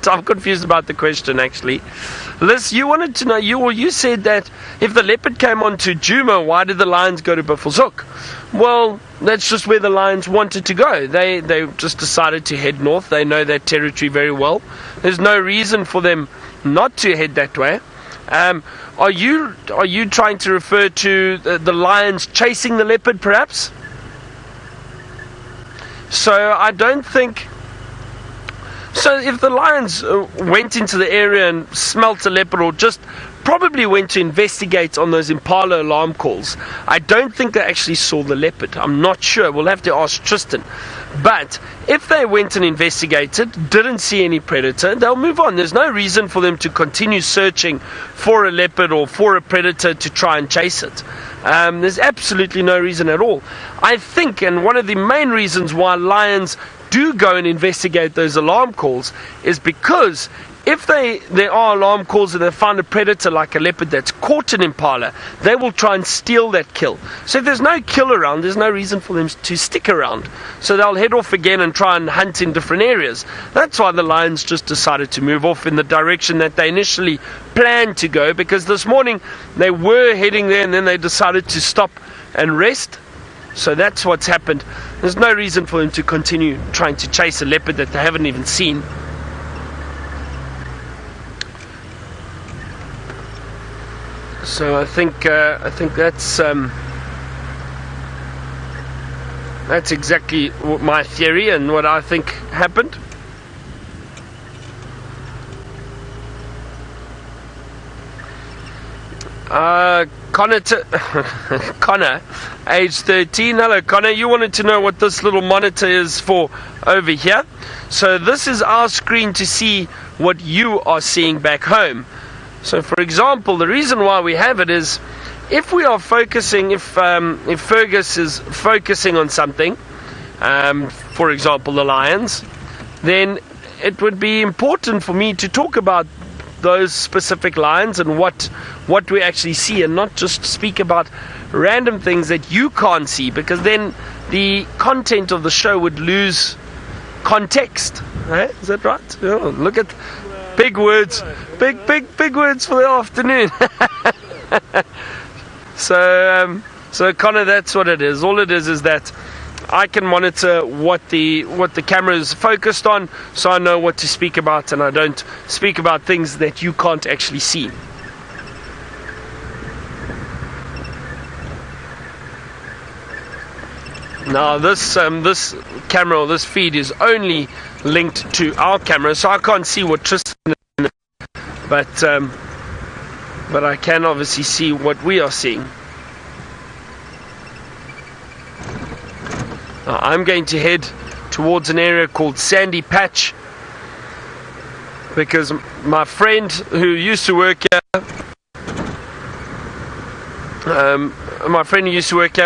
I'm confused about the question actually. Liz, you wanted to know, you said that if the leopard came onto Djuma, why did the lions go to Buffelshoek? Well, that's just where the lions wanted to go. They just decided to head north. They know that territory very well. There's no reason for them not to head that way. Are you trying to refer to the lions chasing the leopard, perhaps? So I don't think. So if the lions went into the area and smelt a leopard, or just probably went to investigate on those Impala alarm calls, I don't think they actually saw the leopard. I'm not sure. We'll have to ask Tristan. But if they went and investigated, didn't see any predator, they'll move on. There's no reason for them to continue searching for a leopard or for a predator to try and chase it. There's absolutely no reason at all. I think, and one of the main reasons why lions do go and investigate those alarm calls is because if there are alarm calls and they find a predator like a leopard that's caught an impala, they will try and steal that kill. So if there's no kill around, there's no reason for them to stick around. So they'll head off again and try and hunt in different areas. That's why the lions just decided to move off in the direction that they initially planned to go, because this morning they were heading there and then they decided to stop and rest. So that's what's happened. There's no reason for them to continue trying to chase a leopard that they haven't even seen. So I think that's exactly my theory and what I think happened. Connor, age 13. Hello, Connor. You wanted to know what this little monitor is for over here. So this is our screen to see what you are seeing back home. So, for example, the reason why we have it is if we are focusing, if Fergus is focusing on something, for example, the lions, then it would be important for me to talk about those specific lions and what we actually see, and not just speak about random things that you can't see, because then the content of the show would lose context. Right? Is that right? Oh, look at big words, big words for the afternoon. So Connor, that's what it is. All it is that I can monitor what the camera is focused on, so I know what to speak about, and I don't speak about things that you can't actually see. Now this camera, or this feed, is only linked to our camera, so I can't see what Tristan is, but I can obviously see what we are seeing. Now I'm going to head towards an area called Sandy Patch, because my friend who used to work here,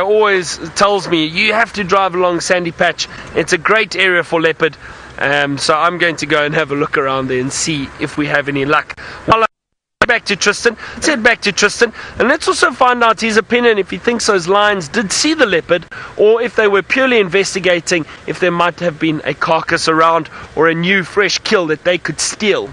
always tells me, you have to drive along Sandy Patch. It's a great area for leopard. So I'm going to go and have a look around there and see if we have any luck. Well, let's head back to Tristan, and let's also find out his opinion if he thinks those lions did see the leopard, or if they were purely investigating if there might have been a carcass around or a new fresh kill that they could steal.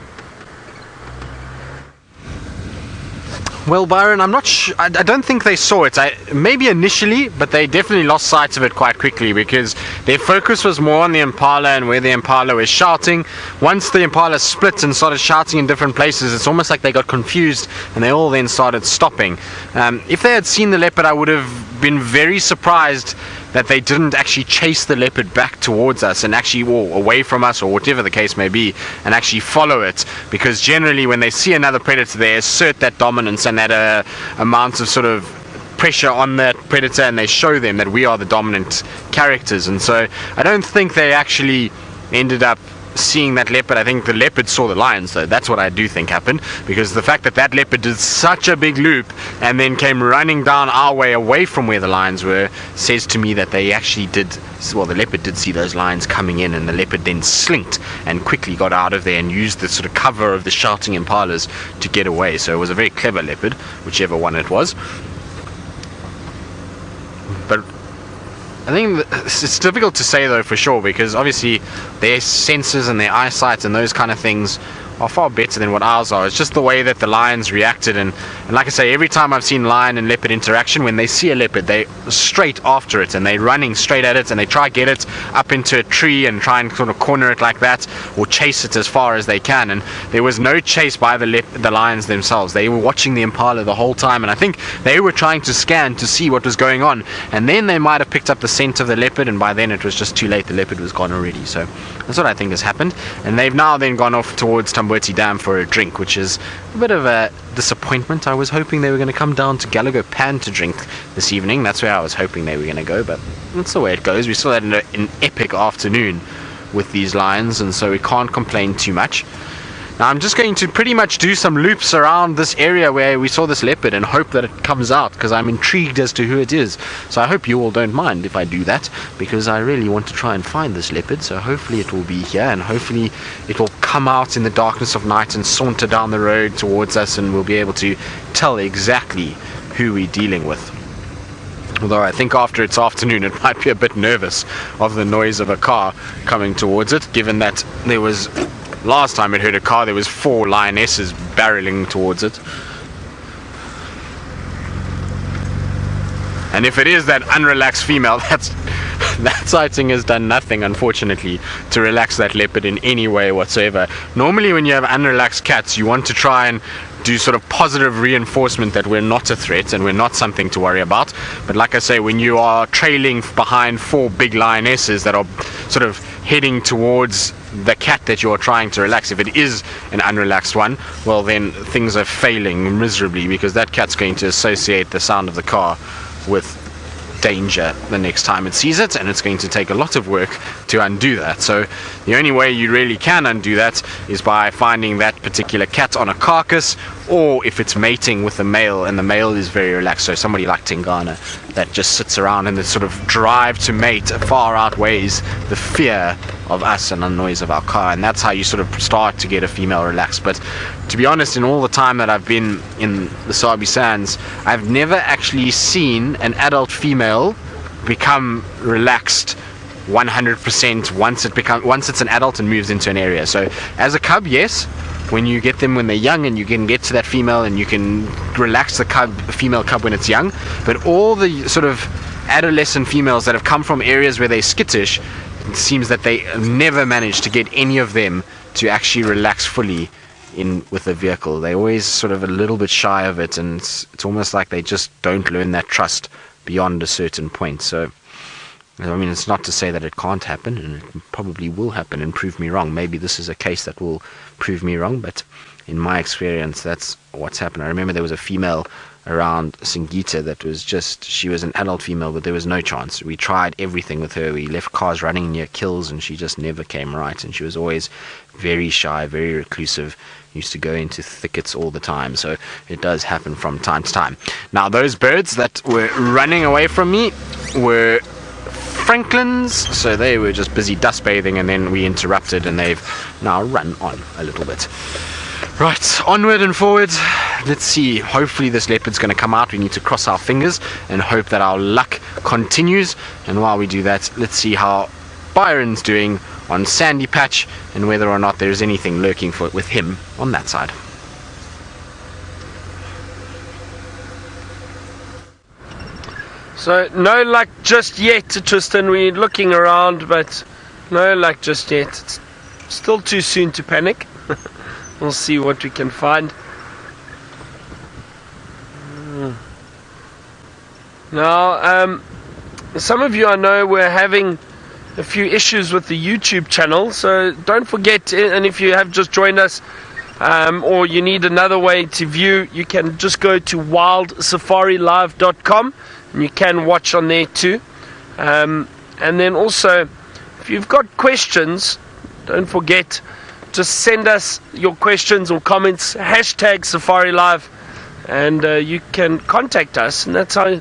Well, Byron, I'm not sure. I don't think they saw it. Maybe initially, but they definitely lost sight of it quite quickly, because their focus was more on the impala and where the impala was shouting. Once the impala split and started shouting in different places, it's almost like they got confused and they all then started stopping. If they had seen the leopard, I would have been very surprised that they didn't actually chase the leopard back towards us and actually, or away from us, or whatever the case may be, and actually follow it, because generally when they see another predator, they assert that dominance and that amount of sort of pressure on that predator, and they show them that we are the dominant characters. And so I don't think they actually ended up seeing that leopard. I think the leopard saw the lions, though. That's what I do think happened, because the fact that leopard did such a big loop and then came running down our way away from where the lions were says to me that they actually did, well, the leopard did see those lions coming in, and the leopard then slinked and quickly got out of there and used the sort of cover of the shouting impalas to get away. So it was a very clever leopard, whichever one it was. But I think it's difficult to say, though, for sure, because obviously their senses and their eyesight and those kind of things are far better than what ours are. It's just the way that the lions reacted, and like I say, every time I've seen lion and leopard interaction, when they see a leopard, they straight after it and they're running straight at it, and they try to get it up into a tree and try and sort of corner it like that, or chase it as far as they can. And there was no chase by the lions themselves. They were watching the impala the whole time, and I think they were trying to scan to see what was going on, and then they might have picked up the scent of the leopard, and by then it was just too late. The leopard was gone already. So that's what I think has happened, and they've now then gone off towards Tamboti Dam for a drink, which is a bit of a disappointment. I was hoping they were going to come down to Gallagher Pan to drink this evening. That's where I was hoping they were going to go, but that's the way it goes. We still had an epic afternoon with these lions, and so we can't complain too much. Now I'm just going to pretty much do some loops around this area where we saw this leopard and hope that it comes out, because I'm intrigued as to who it is. So I hope you all don't mind if I do that, because I really want to try and find this leopard. So hopefully it will be here, and hopefully it will come out in the darkness of night and saunter down the road towards us, and we'll be able to tell exactly who we're dealing with. Although I think after it's afternoon it might be a bit nervous of the noise of a car coming towards it, given that there was, last time it heard a car, there was 4 lionesses barreling towards it. And if it is that unrelaxed female, that sighting has done nothing, unfortunately, to relax that leopard in any way whatsoever. Normally when you have unrelaxed cats, you want to try and do sort of positive reinforcement that we're not a threat and we're not something to worry about. But like I say, when you are trailing behind 4 big lionesses that are sort of heading towards the cat that you're trying to relax, if it is an unrelaxed one, well then things are failing miserably, because that cat's going to associate the sound of the car with danger the next time it sees it, and it's going to take a lot of work to undo that. So the only way you really can undo that is by finding that particular cat on a carcass, or if it's mating with the male and the male is very relaxed. So somebody like Tingana that just sits around, and the sort of drive to mate far outweighs the fear of us and the noise of our car, and that's how you sort of start to get a female relaxed. But to be honest, in all the time that I've been in the Sabi Sands, I've never actually seen an adult female become relaxed 100% once it's an adult and moves into an area. So as a cub, yes, when you get them when they're young and you can get to that female and you can relax the female cub when it's young, but all the sort of adolescent females that have come from areas where they're skittish, it seems that they never manage to get any of them to actually relax fully in with the vehicle. They're always sort of a little bit shy of it, and it's almost like they just don't learn that trust beyond a certain point. So I mean, it's not to say that it can't happen, and it probably will happen and prove me wrong. Maybe this is a case that will prove me wrong, but in my experience, that's what's happened. I remember there was a female around Singita that was just, she was an adult female, but there was no chance. We tried everything with her. We left cars running near kills, and she just never came right, and she was always very shy, very reclusive, used to go into thickets all the time. So it does happen from time to time. Now, those birds that were running away from me were Francolins, so they were just busy dust bathing, and then we interrupted, and they've now run on a little bit. Right, onward and forward. Let's see, hopefully this leopard's going to come out. We need to cross our fingers and hope that our luck continues. And while we do that, let's see how Byron's doing on Sandy Patch, and whether or not there's anything lurking with him on that side. So no luck just yet, Tristan. We're looking around, but no luck just yet. It's still too soon to panic. We'll see what we can find. Now, some of you I know were having a few issues with the YouTube channel, so don't forget, and if you have just joined us, or you need another way to view, you can just go to WildSafariLive.com, and you can watch on there too. And then also, if you've got questions, don't forget, just send us your questions or comments, hashtag Safari Live, and you can contact us, and that's how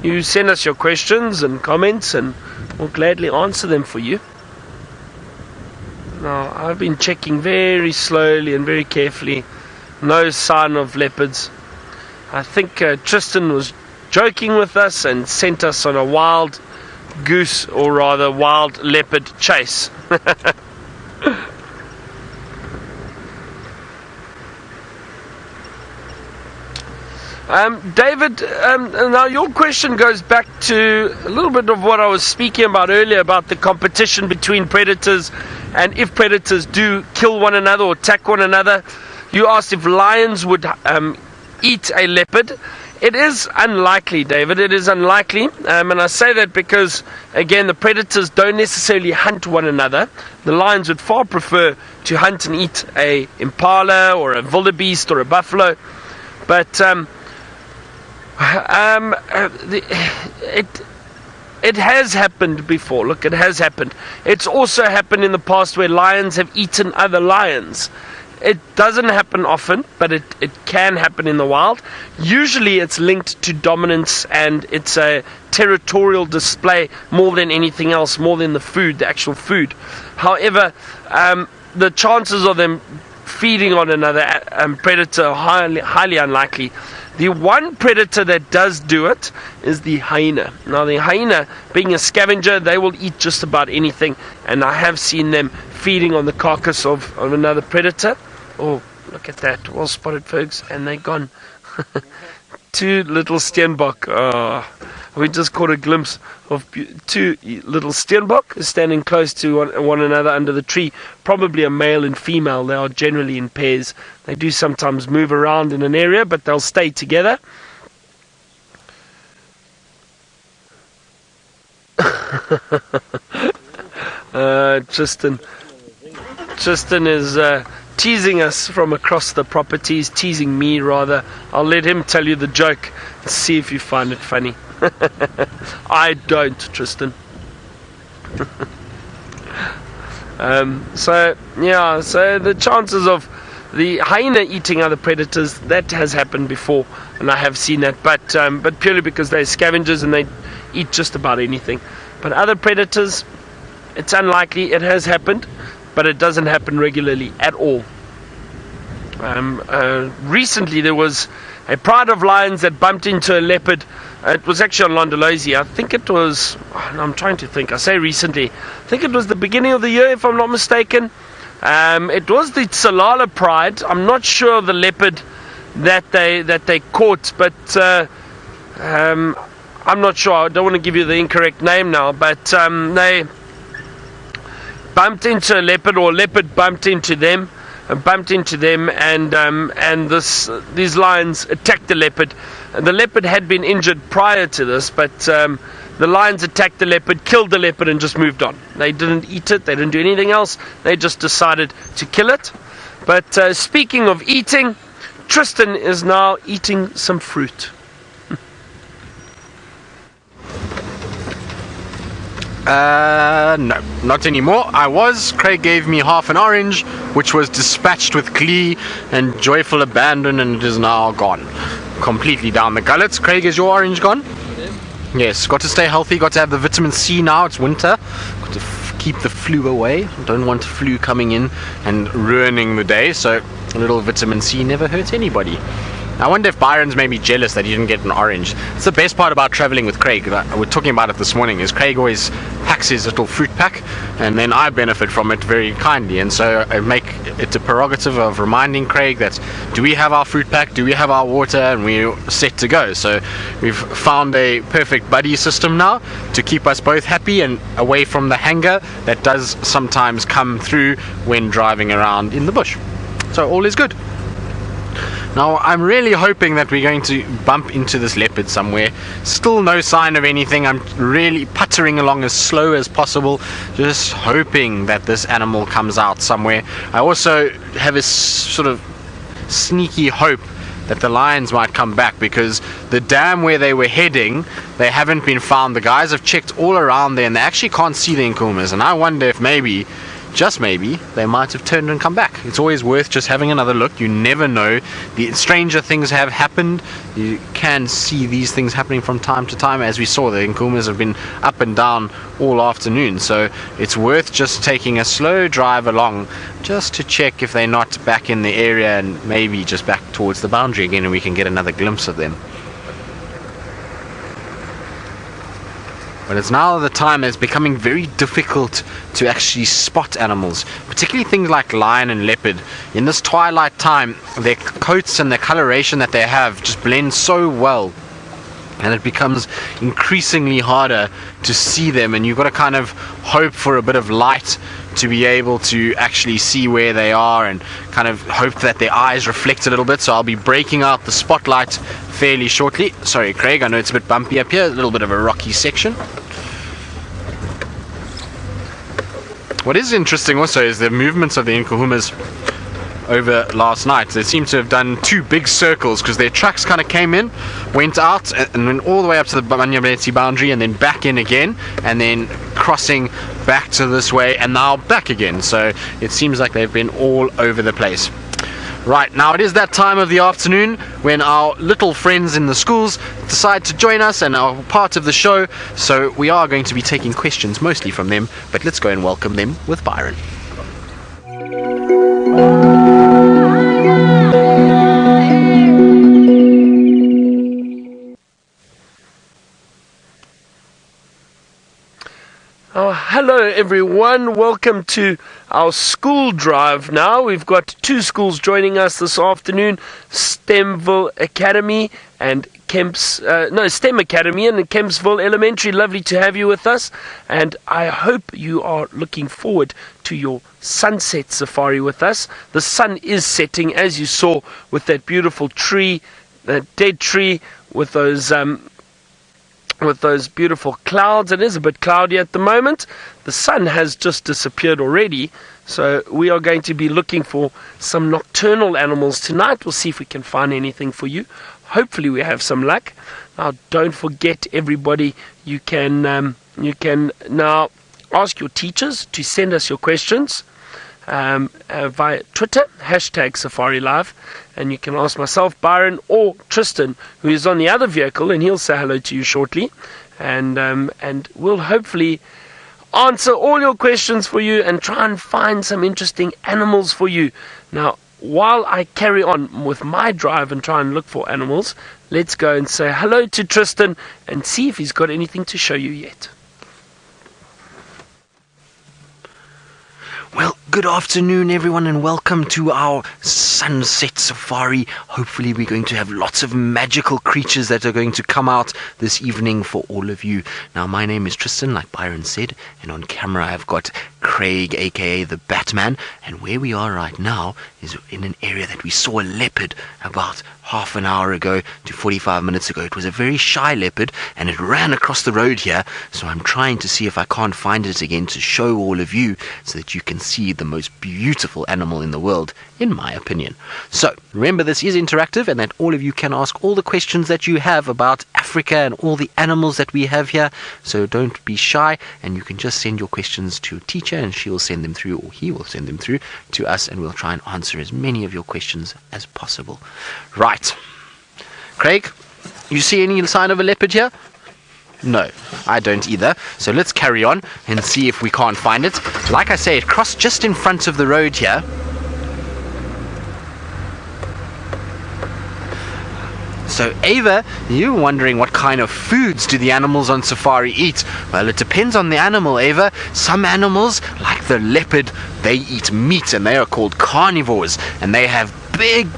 you send us your questions and comments, and we'll gladly answer them for you. Now, I've been checking very slowly and very carefully. No sign of leopards. I think Tristan was joking with us and sent us on a wild goose, or rather wild leopard chase. David, now your question goes back to a little bit of what I was speaking about earlier about the competition between predators, and if predators do kill one another or attack one another. You asked if lions would eat a leopard. It is unlikely, David. It is unlikely, and I say that because, again, the predators don't necessarily hunt one another. The lions would far prefer to hunt and eat a impala or a wildebeest or a buffalo, but it has happened before. Look, it has happened. It's also happened in the past where lions have eaten other lions. It doesn't happen often, but it can happen in the wild. Usually it's linked to dominance, and it's a territorial display more than anything else, more than the food, the actual food. However, the chances of them feeding on another predator are highly unlikely. The one predator that does do it is the hyena. Now, the hyena, being a scavenger, they will eat just about anything, and I have seen them feeding on the carcass of another predator. Oh, look at that. Well spotted, folks. And they're gone. Two little steenbok. Oh, we just caught a glimpse of two little steenbok standing close to one another under the tree. Probably a male and female. They are generally in pairs. They do sometimes move around in an area, but they'll stay together. Tristan is teasing us from across the properties, teasing me rather. I'll let him tell you the joke and see if you find it funny. I don't, Tristan. So the chances of the hyena eating other predators, that has happened before, and I have seen that, but purely because they're scavengers and they eat just about anything. But other predators, it's unlikely. It has happened, but it doesn't happen regularly at all. Recently there was a pride of lions that bumped into a leopard. It was actually on Londolozi. I think it was, I'm trying to think, I say recently, I think it was the beginning of the year, if I'm not mistaken. It was the Tsalala pride. I'm not sure of the leopard that they caught, but I'm not sure. I don't want to give you the incorrect name now, but they bumped into a leopard, or a leopard bumped into them, and these lions attacked the leopard. The leopard had been injured prior to this, but the lions attacked the leopard, killed the leopard, and just moved on. They didn't eat it, they didn't do anything else, they just decided to kill it. But speaking of eating, Tristan is now eating some fruit. No, not anymore. Craig gave me half an orange, which was dispatched with glee and joyful abandon, and it is now gone. Completely down the gullets. Craig, is your orange gone? Yes, got to stay healthy, got to have the vitamin C now, it's winter. Got to keep the flu away. Don't want flu coming in and ruining the day, so a little vitamin C never hurts anybody. I wonder if Byron's maybe jealous that he didn't get an orange. It's the best part about traveling with Craig. We're talking about it this morning. Is Craig always packs his little fruit pack, and then I benefit from it very kindly. And so I make it a prerogative of reminding Craig that, do we have our fruit pack? Do we have our water? And we're set to go. So we've found a perfect buddy system now to keep us both happy and away from the hangar that does sometimes come through when driving around in the bush. So all is good. Now, I'm really hoping that we're going to bump into this leopard somewhere. Still no sign of anything. I'm really puttering along as slow as possible, just hoping that this animal comes out somewhere. I also have a sort of sneaky hope that the lions might come back, because the dam where they were heading, they haven't been found. The guys have checked all around there and they actually can't see the Nkumas, and I wonder if maybe, just maybe, they might have turned and come back. It's always worth just having another look. You never know. The stranger things have happened. You can see these things happening from time to time. As we saw, the Nkumas have been up and down all afternoon, so it's worth just taking a slow drive along just to check if they're not back in the area, and maybe just back towards the boundary again, and we can get another glimpse of them. but it's now the time it's becoming very difficult to actually spot animals, particularly things like lion and leopard. In this twilight time, their coats and the coloration that they have just blend so well, and it becomes increasingly harder to see them, and you've got to kind of hope for a bit of light to be able to actually see where they are, and kind of hope that their eyes reflect a little bit. So I'll be breaking out the spotlight fairly shortly. Sorry Craig, I know it's a bit bumpy up here, a little bit of a rocky section. What is interesting also is the movements of the Nkuhumas over last night. They seem to have done two big circles, because their trucks kind of came in, went out, and went all the way up to the Banyabeti boundary, and then back in again, and then crossing back to this way, and now back again. So it seems like they've been all over the place. Right, now it is that time of the afternoon when our little friends in the schools decide to join us and are part of the show, so we are going to be taking questions mostly from them, but let's go and welcome them with Byron. Oh, hello everyone, welcome to our school drive now. We've got two schools joining us this afternoon, Stemville Academy and STEM Academy and Kempsville Elementary. Lovely to have you with us, and I hope you are looking forward to your sunset safari with us. The sun is setting, as you saw, with that beautiful tree, that dead tree with those beautiful clouds. It is a bit cloudy at the moment. The sun has just disappeared already, so we are going to be looking for some nocturnal animals tonight. We'll see if we can find anything for you. Hopefully we have some luck. Now don't forget everybody, you can now ask your teachers to send us your questions via Twitter, #SafariLive, and you can ask myself, Byron, or Tristan, who is on the other vehicle, and he'll say hello to you shortly, and we'll hopefully answer all your questions for you and try and find some interesting animals for you. Now, while I carry on with my drive and try and look for animals, let's go and say hello to Tristan and see if he's got anything to show you yet. Well, good afternoon everyone, and welcome to our sunset safari. Hopefully we're going to have lots of magical creatures that are going to come out this evening for all of you. Now, my name is Tristan, like Byron said, and on camera I've got Craig, aka the Batman, and where we are right now is in an area that we saw a leopard about half an hour ago to 45 minutes ago. It was a very shy leopard, and it ran across the road here, so I'm trying to see if I can't find it again to show all of you, so that you can see the most beautiful animal in the world, in my opinion. So remember, this is interactive, and that all of you can ask all the questions that you have about Africa and all the animals that we have here, so don't be shy, and you can just send your questions to a teacher, and she will send them through, or he will send them through to us, and we'll try and answer as many of your questions as possible. Right, Craig, you see any sign of a leopard here? No, I don't either. So let's carry on and see if we can't find it. Like I say, it crossed just in front of the road here. So Ava, you're wondering what kind of foods do the animals on safari eat? Well, it depends on the animal, Ava. Some animals, like the leopard, they eat meat, and they are called carnivores, and they have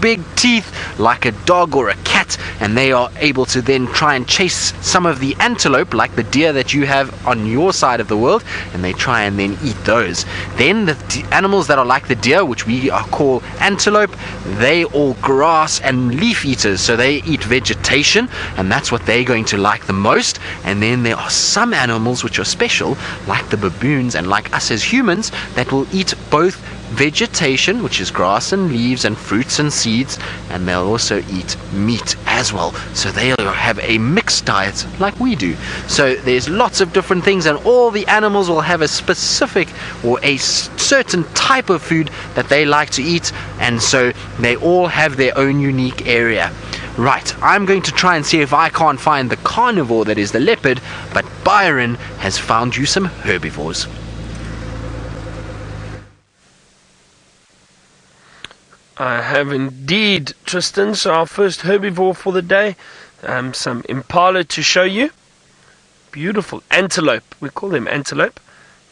big teeth like a dog or a cat, and they are able to then try and chase some of the antelope, like the deer that you have on your side of the world, and they try and then eat those. Then the animals that are like the deer, which we call antelope, they all grass and leaf eaters, so they eat vegetation, and that's what they're going to like the most. And then there are some animals which are special, like the baboons and like us as humans, that will eat both vegetation, which is grass and leaves and fruits and seeds, and they'll also eat meat as well. So they'll have a mixed diet like we do. So there's lots of different things, and all the animals will have a specific or a certain type of food that they like to eat, and so they all have their own unique area. Right, I'm going to try and see if I can't find the carnivore that is the leopard, but Byron has found you some herbivores. I have indeed, Tristan. So our first herbivore for the day, some impala to show you. beautiful antelope. We call them antelope.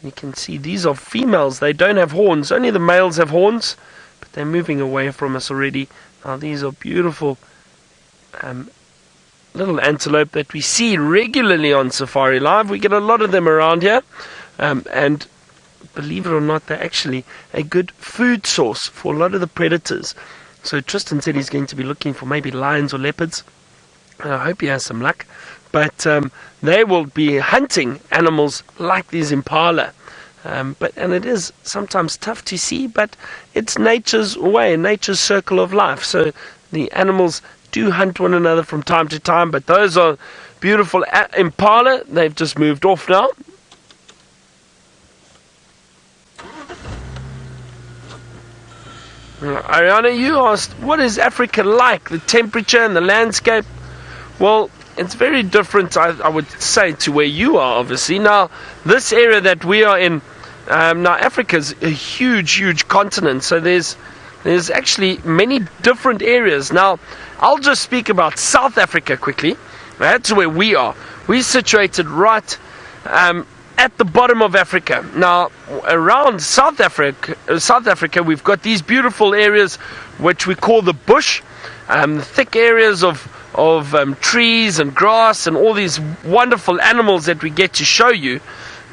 You can see these are females. They don't have horns. Only the males have horns, but they're moving away from us already. Now these are beautiful little antelope that we see regularly on Safari Live. We get a lot of them around here, and believe it or not, they're actually a good food source for a lot of the predators. So Tristan said he's going to be looking for maybe lions or leopards. I hope he has some luck. But they will be hunting animals like these impala. And it is sometimes tough to see, but it's nature's way, nature's circle of life. So the animals do hunt one another from time to time, but those are beautiful impala. They've just moved off now. Ariana, you asked, what is Africa like? The temperature and the landscape? Well, it's very different, I would say, to where you are, obviously. Now, this area that we are in, now Africa's a huge continent, so there's actually many different areas. Now, I'll just speak about South Africa quickly. That's where we are. We're situated right at the bottom of Africa. Now, around South Africa, we've got these beautiful areas which we call the bush, thick areas of trees and grass and all these wonderful animals that we get to show you.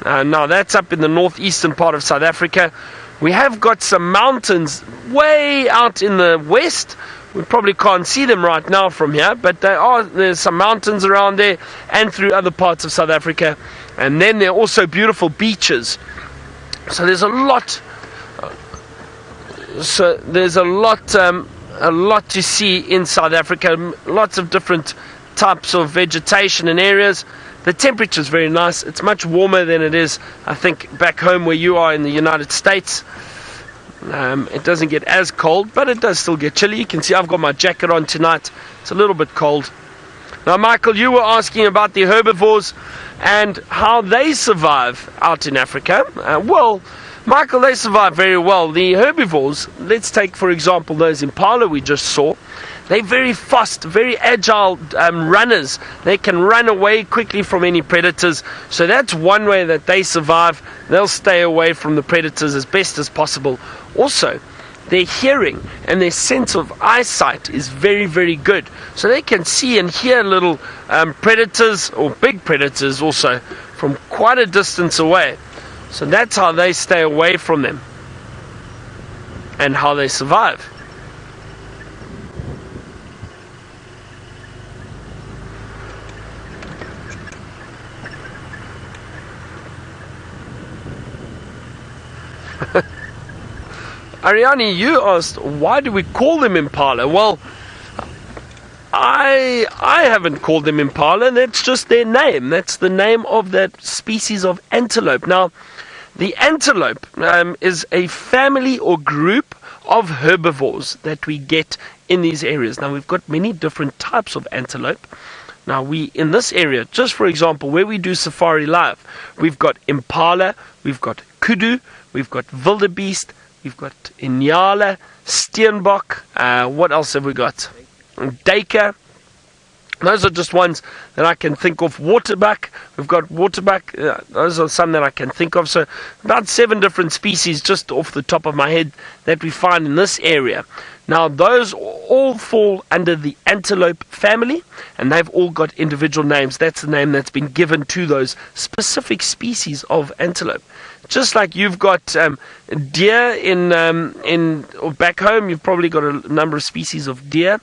Now, that's up in the northeastern part of South Africa. We have got some mountains way out in the west. We probably can't see them right now from here, but there's some mountains around there and through other parts of South Africa. And then there are also beautiful beaches. So there's a lot. A lot to see in South Africa. Lots of different types of vegetation and areas. The temperature is very nice. It's much warmer than it is, I think, back home where you are in the United States. It doesn't get as cold, but it does still get chilly. You can see I've got my jacket on tonight. It's a little bit cold. Now, Michael, you were asking about the herbivores and how they survive out in Africa. Well, Michael, they survive very well. The herbivores, let's take, for example, those impala we just saw. They're very fast, very agile runners. They can run away quickly from any predators. So that's one way that they survive. They'll stay away from the predators as best as possible. Also, their hearing and their sense of eyesight is very good. So they can see and hear little predators or big predators also from quite a distance away. So that's how they stay away from them and how they survive. Ariane, you asked, why do we call them impala? Well, I haven't called them impala. That's just their name. That's the name of that species of antelope. Now, the antelope is a family or group of herbivores that we get in these areas. Now, we've got many different types of antelope. Now, in this area, just for example, where we do Safari Live, we've got impala, we've got kudu, we've got wildebeest, we've got inyala, steenbok, what else have we got? Duiker. Those are just ones that I can think of. Waterbuck, we've got waterbuck. Those are some that I can think of. So about 7 different species just off the top of my head that we find in this area. Now those all fall under the antelope family, and they've all got individual names. That's the name that's been given to those specific species of antelope. Just like you've got deer in or back home, you've probably got a number of species of deer.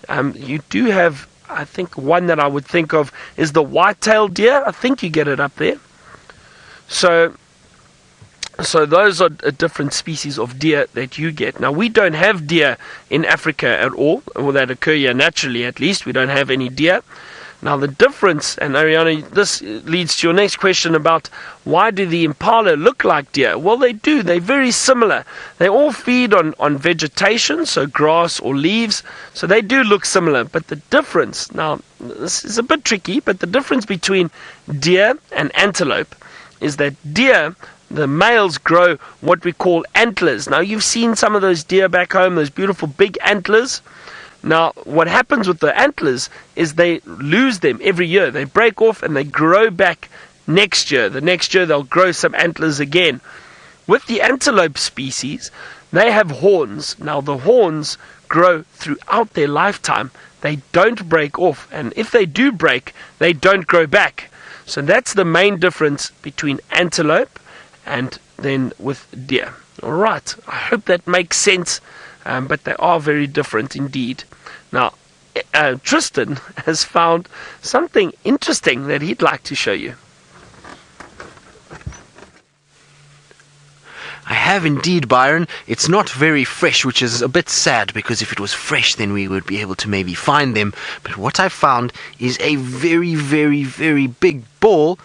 You do have, I think, one that I would think of is the white-tailed deer. I think you get it up there. So those are a different species of deer that you get. Now, we don't have deer in Africa at all, or that occur here naturally at least. We don't have any deer. Now, the difference, and Ariana, this leads to your next question about why do the impala look like deer? Well, they do. They're very similar. They all feed on vegetation, so grass or leaves. So they do look similar. But the difference, now, this is a bit tricky, but the difference between deer and antelope is that deer, the males grow what we call antlers. Now, you've seen some of those deer back home, those beautiful big antlers. Now, what happens with the antlers is they lose them every year. They break off and they grow back next year. The next year they'll grow some antlers again. With the antelope species, they have horns. Now, the horns grow throughout their lifetime. They don't break off, and if they do break, they don't grow back. So that's the main difference between antelope and then with deer. All right, I hope that makes sense, but they are very different indeed. Now, Tristan has found something interesting that he'd like to show you. I have indeed, Byron. It's not very fresh, which is a bit sad, because if it was fresh then we would be able to maybe find them. But what I found is a very, very, very big ball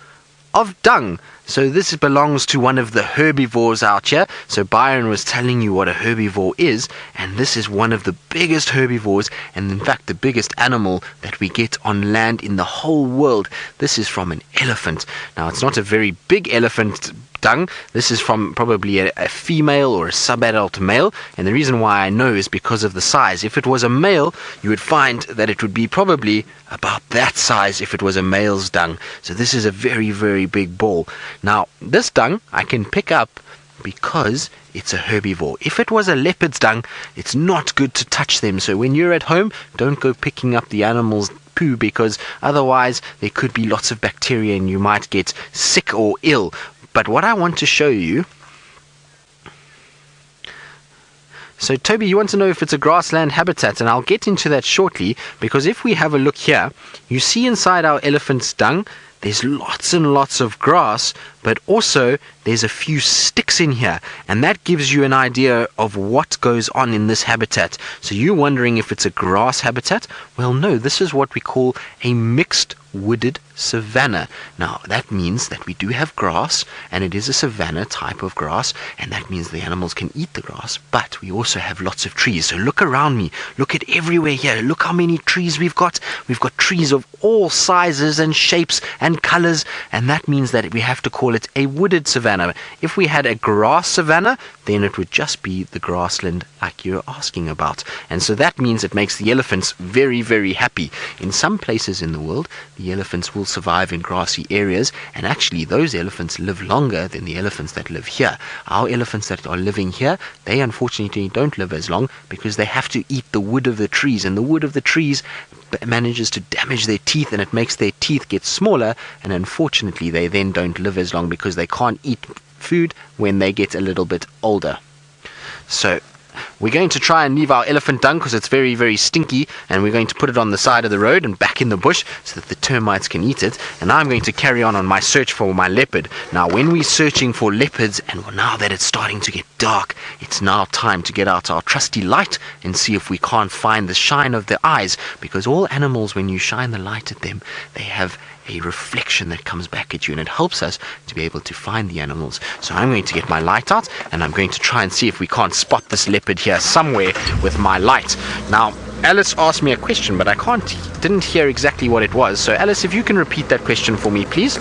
of dung. So this belongs to one of the herbivores out here. So Byron was telling you what a herbivore is, and this is one of the biggest herbivores, and in fact the biggest animal that we get on land in the whole world. This is from an elephant. Now, it's not a very big elephant dung. This is from probably a female or a subadult male, and the reason why I know is because of the size. If it was a male, you would find that it would be probably about that size if it was a male's dung. So this is a very, very big ball. Now, this dung I can pick up because it's a herbivore. If it was a leopard's dung, it's not good to touch them. So when you're at home, don't go picking up the animal's poo, because otherwise there could be lots of bacteria and you might get sick or ill. But what I want to show you... So Toby, you want to know if it's a grassland habitat, and I'll get into that shortly, because if we have a look here, you see inside our elephant's dung, there's lots and lots of grass, but also there's a few sticks in here, and that gives you an idea of what goes on in this habitat. So you're wondering if it's a grass habitat? Well, no, this is what we call a mixed wooded savanna. Now, that means that we do have grass, and it is a savanna type of grass, and that means the animals can eat the grass, but we also have lots of trees. So look around me, look at everywhere here, look how many trees we've got. We've got trees of all sizes and shapes and colors, and that means that we have to call it a wooded savanna. If we had a grass savanna, then it would just be the grassland like you're asking about. And so that means it makes the elephants very, very happy. In some places in the world, the elephants will survive in grassy areas, and actually those elephants live longer than the elephants that live here. Our elephants that are living here, they unfortunately don't live as long because they have to eat the wood of the trees, and the wood of the trees manages to damage their teeth, and it makes their teeth get smaller, and unfortunately they then don't live as long because they can't eat food when they get a little bit older. So we're going to try and leave our elephant dung because it's very, very stinky, and we're going to put it on the side of the road and back in the bush so that the termites can eat it. And I'm going to carry on my search for my leopard. Now, when we're searching for leopards, and now that it's starting to get dark, it's now time to get out our trusty light and see if we can't find the shine of their eyes, because all animals, when you shine the light at them, they have a reflection that comes back at you, and it helps us to be able to find the animals. So I'm going to get my light out, and I'm going to try and see if we can't spot this leopard here somewhere with my light. Now, Alice asked me a question, but I didn't hear exactly what it was. So Alice, if you can repeat that question for me, please.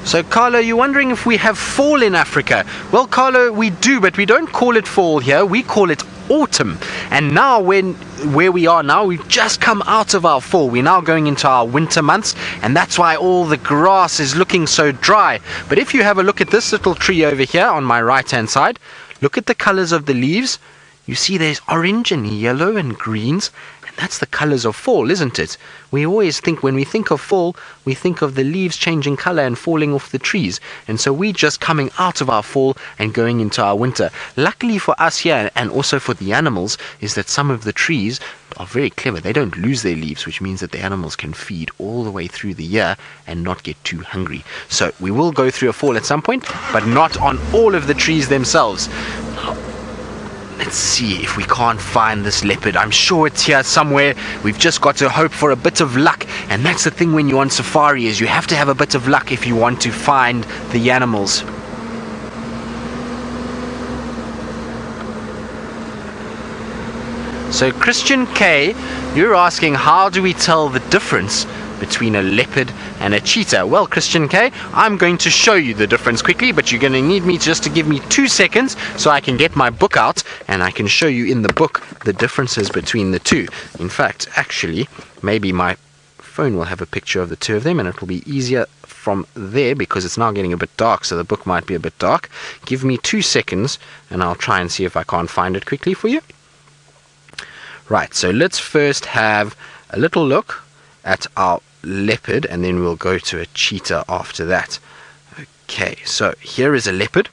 So, Carlo, you're wondering if we have fall in Africa. Well, Carlo, we do, but we don't call it fall here. We call it autumn. And now where we are now, we've just come out of our fall. We're now going into our winter months, and that's why all the grass is looking so dry. But if you have a look at this little tree over here on my right hand side, look at the colors of the leaves. You see there's orange and yellow and greens. That's the colors of fall, isn't it? We always think, when we think of fall, we think of the leaves changing color and falling off the trees. And so we're just coming out of our fall and going into our winter. Luckily for us here, and also for the animals, is that some of the trees are very clever. They don't lose their leaves, which means that the animals can feed all the way through the year and not get too hungry. So we will go through a fall at some point, but not on all of the trees themselves. Let's see if we can't find this leopard. I'm sure it's here somewhere. We've just got to hope for a bit of luck. And that's the thing when you're on safari, is you have to have a bit of luck if you want to find the animals. So Christian K, you're asking, how do we tell the difference between a leopard and a cheetah? Well, Christian K, I'm going to show you the difference quickly, but you're going to need me just to give me 2 seconds so I can get my book out and I can show you in the book the differences between the two. In fact, actually, maybe my phone will have a picture of the two of them and it will be easier from there because it's now getting a bit dark, so the book might be a bit dark. Give me 2 seconds and I'll try and see if I can't find it quickly for you. Right, so let's first have a little look at our leopard and then we'll go to a cheetah after that. Okay, so here is a leopard.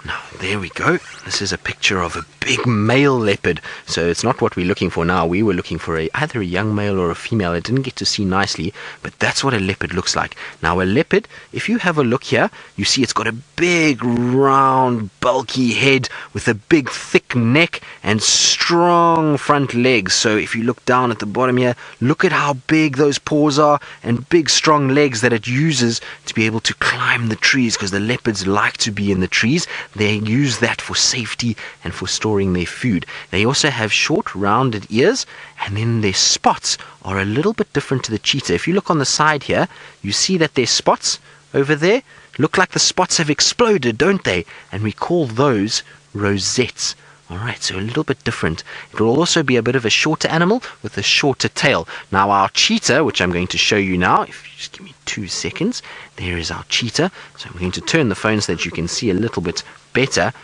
Now, there we go. This is a picture of a big male leopard. So it's not what we're looking for now. We were looking for either a young male or a female. I didn't get to see nicely, but that's what a leopard looks like. Now, a leopard, if you have a look here, you see it's got a big, round, bulky head with a big, thick neck and strong front legs. So if you look down at the bottom here, look at how big those paws are and big, strong legs that it uses to be able to climb the trees, because the leopards like to be in the trees. They use that for safety and for storing their food. They also have short, rounded ears, and then their spots are a little bit different to the cheetah. If you look on the side here, you see that their spots over there look like the spots have exploded, don't they? And we call those rosettes. Alright, so a little bit different. It will also be a bit of a shorter animal with a shorter tail. Now our cheetah, which I'm going to show you now, if you just give me 2 seconds, there is our cheetah. So I'm going to turn the phone so that you can see a little bit better.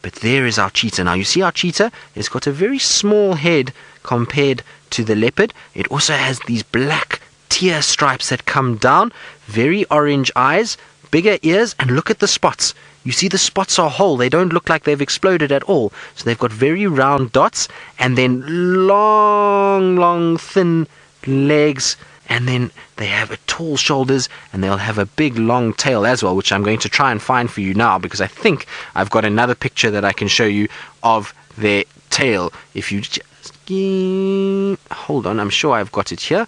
But there is our cheetah. Now you see our cheetah, it's got a very small head compared to the leopard. It also has these black tear stripes that come down, very orange eyes, bigger ears, and look at the spots. You see the spots are whole. They don't look like they've exploded at all. So they've got very round dots and then long, thin legs. And then they have tall shoulders and they'll have a big, long tail as well, which I'm going to try and find for you now because I think I've got another picture that I can show you of their tail. If you just... hold on, I'm sure I've got it here.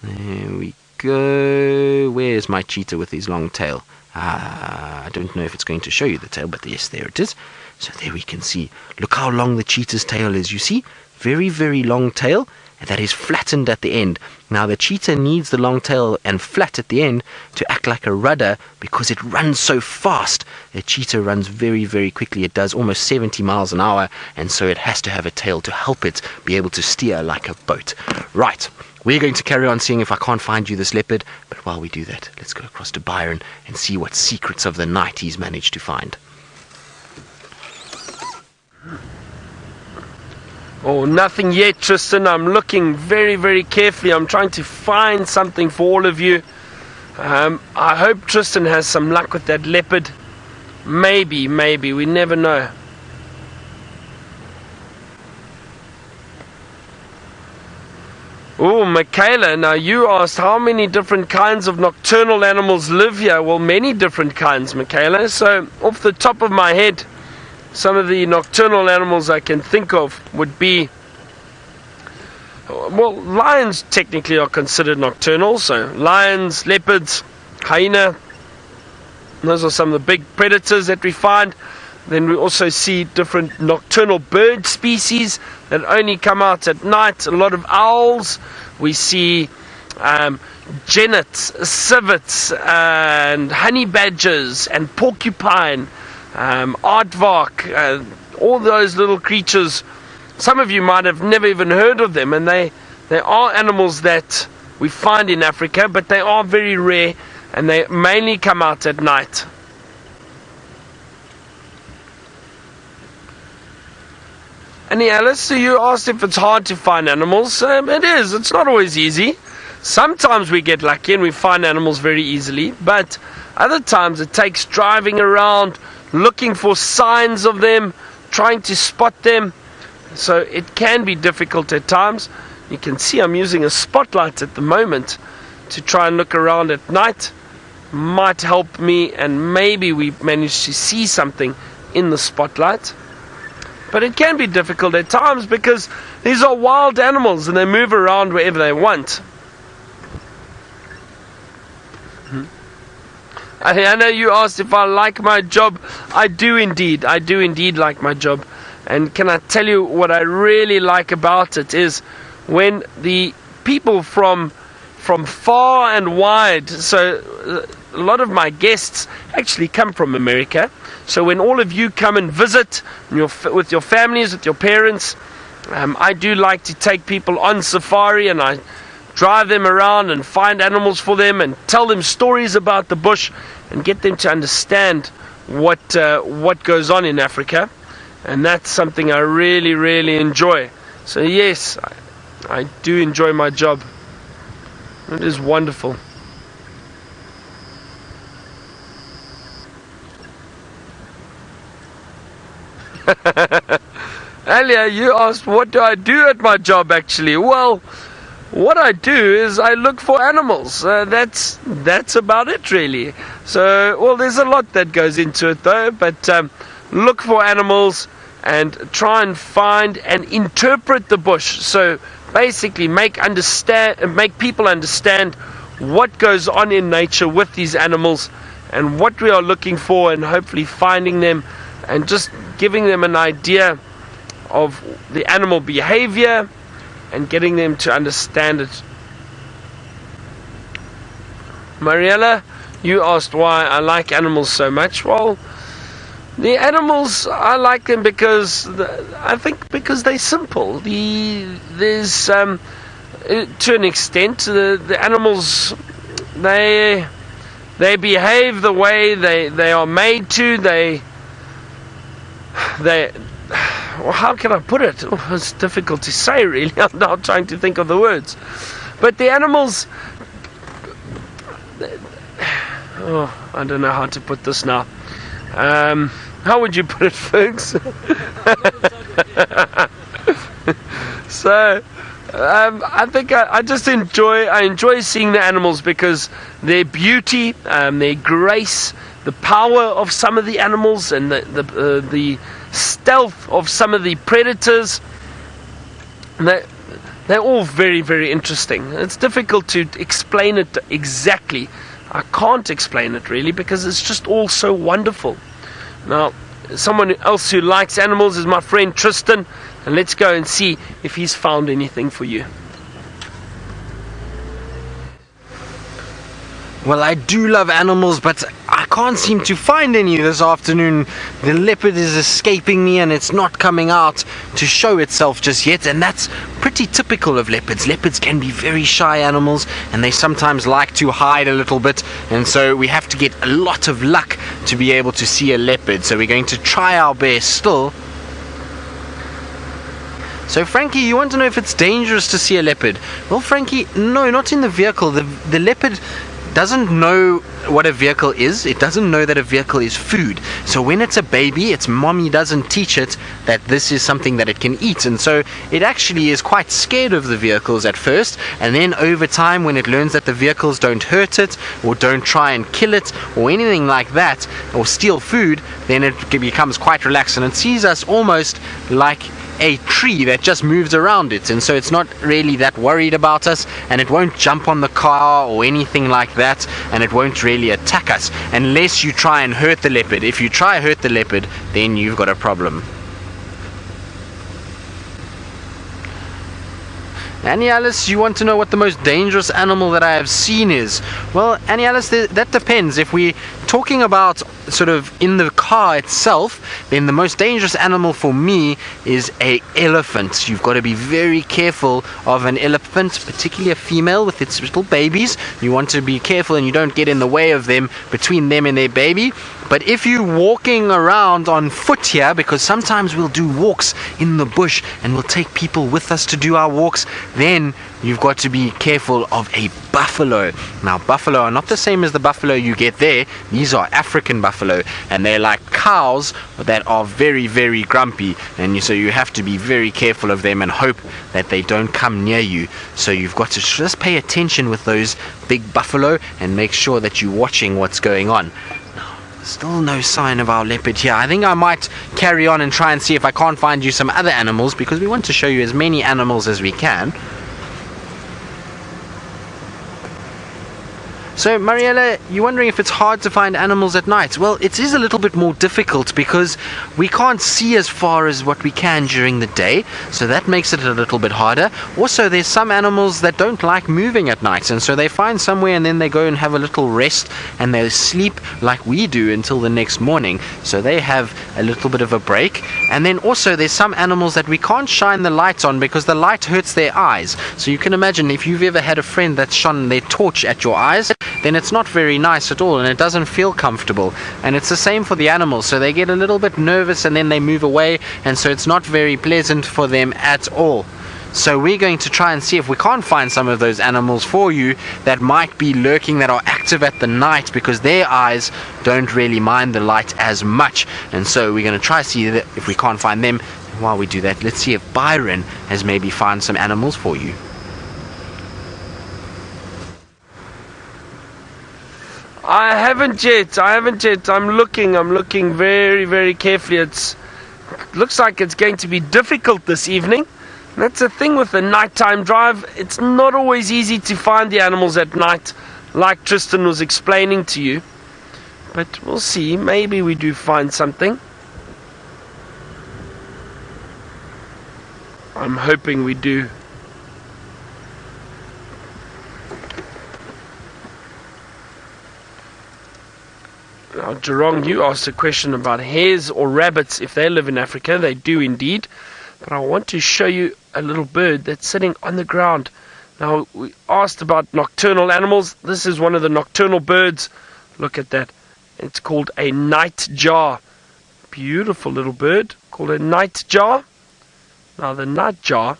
There we go. Where's my cheetah with his long tail? I don't know if it's going to show you the tail, but yes, there it is. So there we can see. Look how long the cheetah's tail is. You see? Very, very long tail that is flattened at the end. Now the cheetah needs the long tail and flat at the end to act like a rudder because it runs so fast. The cheetah runs very, very quickly. It does almost 70 miles an hour, and so it has to have a tail to help it be able to steer like a boat. Right. We're going to carry on seeing if I can't find you this leopard, but while we do that, let's go across to Byron and see what secrets of the night he's managed to find. Oh, nothing yet, Tristan. I'm looking very, very carefully. I'm trying to find something for all of you. I hope Tristan has some luck with that leopard. Maybe, we never know. Oh, Michaela, now you asked how many different kinds of nocturnal animals live here. Well, many different kinds, Michaela. So, off the top of my head, some of the nocturnal animals I can think of would be, well, lions technically are considered nocturnal. So, lions, leopards, hyena, those are some of the big predators that we find. Then we also see different nocturnal bird species that only come out at night. A lot of owls. We see genets, civets, and honey badgers, and porcupine, aardvark, all those little creatures. Some of you might have never even heard of them, and they are animals that we find in Africa, but they are very rare, and they mainly come out at night. And Alice, so you asked if it's hard to find animals. It is. It's not always easy. Sometimes we get lucky and we find animals very easily, but other times it takes driving around, looking for signs of them, trying to spot them. So it can be difficult at times. You can see I'm using a spotlight at the moment to try and look around at night. Might help me, and maybe we manage to see something in the spotlight. But it can be difficult at times because these are wild animals and they move around wherever they want. I know you asked if I like my job. I do indeed. I do indeed like my job. And can I tell you what I really like about it is when the people from from far and wide. So a lot of my guests actually come from America. So when all of you come and visit with your families, with your parents, I do like to take people on safari, and I drive them around and find animals for them and tell them stories about the bush and get them to understand what goes on in Africa. And that's something I really, really enjoy. So yes, I do enjoy my job. It is wonderful. Alia, you asked what do I do at my job actually. Well, what I do is I look for animals. That's about it really. So, well, there's a lot that goes into it though, but look for animals and try and find and interpret the bush. So basically make people understand what goes on in nature with these animals and what we are looking for, and hopefully finding them and just giving them an idea of the animal behavior and getting them to understand it. Mariella, you asked why I like animals so much. Well, the animals, I like them because I think because they're simple. There's to an extent the animals they behave the way they are made to. They well, how can I put it? Oh, it's difficult to say really. I'm now trying to think of the words. But the animals, I don't know how to put this now. How would you put it, Fergs? So, I think I just enjoy seeing the animals because their beauty, their grace, the power of some of the animals, and the stealth of some of the predators. They're all very, very interesting. It's difficult to explain it exactly. I can't explain it really because it's just all so wonderful. Now, someone else who likes animals is my friend Tristan, and let's go and see if he's found anything for you. Well, I do love animals, but I can't seem to find any this afternoon. The leopard is escaping me and it's not coming out to show itself just yet, and that's pretty typical of leopards. Leopards can be very shy animals and they sometimes like to hide a little bit, and so we have to get a lot of luck to be able to see a leopard. So we're going to try our best still. So Frankie, you want to know if it's dangerous to see a leopard? Well, Frankie, no, not in the vehicle. The leopard doesn't know what a vehicle is. It doesn't know that a vehicle is food. So when it's a baby, its mommy doesn't teach it that this is something that it can eat, and so it actually is quite scared of the vehicles at first, and then over time when it learns that the vehicles don't hurt it or don't try and kill it or anything like that or steal food, then it becomes quite relaxed and it sees us almost like a tree that just moves around it, and so it's not really that worried about us, and it won't jump on the car or anything like that, and it won't really attack us unless you try and hurt the leopard. If you try to hurt the leopard, then you've got a problem. Annie Alice, you want to know what the most dangerous animal that I have seen is? Well, Annie Alice, that depends. If we're talking about sort of in the car itself, then the most dangerous animal for me is an elephant. You've got to be very careful of an elephant, particularly a female with its little babies. You want to be careful and you don't get in the way of them, between them and their baby. But if you're walking around on foot here, because sometimes we'll do walks in the bush and we'll take people with us to do our walks, then you've got to be careful of a buffalo. Now, buffalo are not the same as the buffalo you get there. These are African buffalo, and they're like cows that are very, very grumpy, and so you have to be very careful of them and hope that they don't come near you. So you've got to just pay attention with those big buffalo and make sure that you're watching what's going on. Still no sign of our leopard here. I think I might carry on and try and see if I can't find you some other animals, because we want to show you as many animals as we can. So, Mariella, you're wondering if it's hard to find animals at night. Well, it is a little bit more difficult because we can't see as far as what we can during the day, so that makes it a little bit harder. Also, there's some animals that don't like moving at night, and so they find somewhere and then they go and have a little rest and they sleep like we do until the next morning, so they have a little bit of a break. And then also there's some animals that we can't shine the light on because the light hurts their eyes. So you can imagine if you've ever had a friend that's shone their torch at your eyes, then it's not very nice at all and it doesn't feel comfortable. And it's the same for the animals, so they get a little bit nervous and then they move away, and so it's not very pleasant for them at all. So we're going to try and see if we can't find some of those animals for you that might be lurking, that are active at the night, because their eyes don't really mind the light as much. And so we're going to try to see that if we can't find them. And while we do that, let's see if Byron has maybe found some animals for you. I haven't yet. I'm looking very, very carefully. It looks like it's going to be difficult this evening. That's the thing with the nighttime drive. It's not always easy to find the animals at night, like Tristan was explaining to you. But we'll see. Maybe we do find something. I'm hoping we do. Now, Jerong, you asked a question about hares or rabbits if they live in Africa. They do indeed. But I want to show you a little bird that's sitting on the ground. Now, we asked about nocturnal animals. This is one of the nocturnal birds. Look at that. It's called a nightjar. Beautiful little bird called a nightjar. Now, the nightjar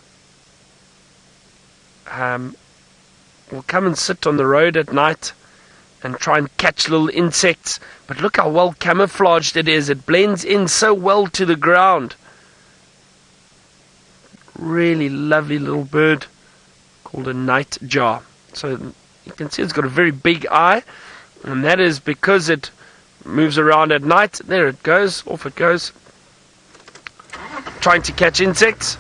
will come and sit on the road at night and try and catch little insects. But look how well camouflaged it is. It blends in so well to the ground. Really lovely little bird called a nightjar. So you can see it's got a very big eye, and that is because it moves around at night. There it goes, off it goes, trying to catch insects.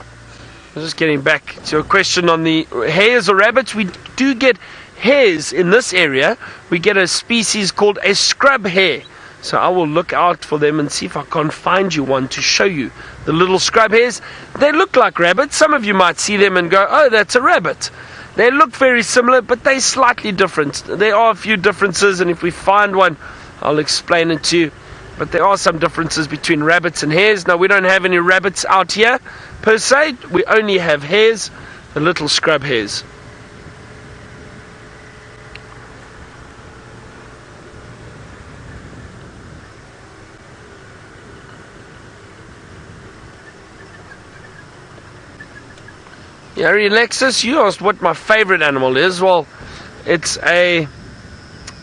I'm just getting back to your question on the hares or rabbits. We do get hares in this area. We get a species called a scrub hare. So I will look out for them and see if I can't find you one to show you. The little scrub hares, they look like rabbits. Some of you might see them and go, oh, that's a rabbit. They look very similar, but they're slightly different. There are a few differences, and if we find one, I'll explain it to you. But there are some differences between rabbits and hares. Now, we don't have any rabbits out here, per se. We only have hares, the little scrub hares. Yeah, Alexis, you asked what my favorite animal is. Well, it's a